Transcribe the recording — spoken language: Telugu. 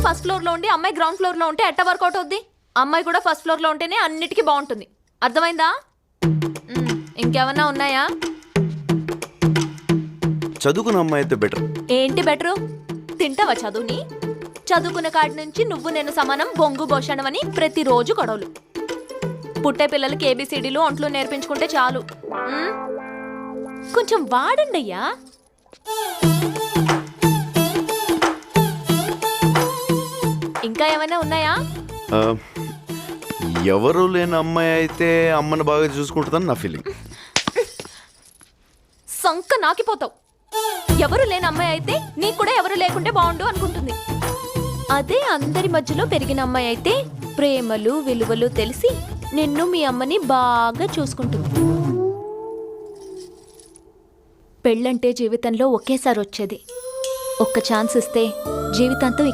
ఫస్ట్ ఫ్లోర్ లో ఉండి అమ్మాయి గ్రౌండ్ ఫ్లోర్ లో ఉంటే ఎట్ట వర్కౌట్ అవుద్ది? అమ్మాయి కూడా ఫస్ట్ ఫ్లోర్ లో ఉంటేనే అన్నిటికీ బాగుంటుంది. అర్థమైందా? ఇంకేమన్నా ఉన్నాయా? చదువుకున్న అమ్మాయి అయితే బెటర్. ఏంటి బెటరు? తింటావా చదువుని? చదువుకున్న కాడి నుంచి నువ్వు నేను సమానం బొంగు భోషణమని ప్రతిరోజు గొడవలు. పుట్టే పిల్లలకి ఏబిసిడీలు ఒంట్లో నేర్పించుకుంటే చాలు. కొంచెం వాడండి అయ్యా. ఇంకా ఏమైనా ఉన్నాయా? ఎవరు లేని అమ్మాయి అయితే అమ్మని బాగా చూసుకుంటుందని నా ఫీలింగ్. సంక నాకిపోతావు. ఎవరు లేని అమ్మాయి అయితే నీకు కూడా ఎవరు లేకుంటే బాగుండు అనుకుంటుంది. అదే అందరి మధ్యలో పెరిగిన అమ్మాయి అయితే ప్రేమలు విలువలు తెలిసి నిన్ను మీ అమ్మని బాగా చూసుకుంటుంది. పెళ్ళంటే జీవితంలో ఒకేసారి వచ్చేది. ఒక్క ఛాన్స్ ఇస్తే జీవితాంతం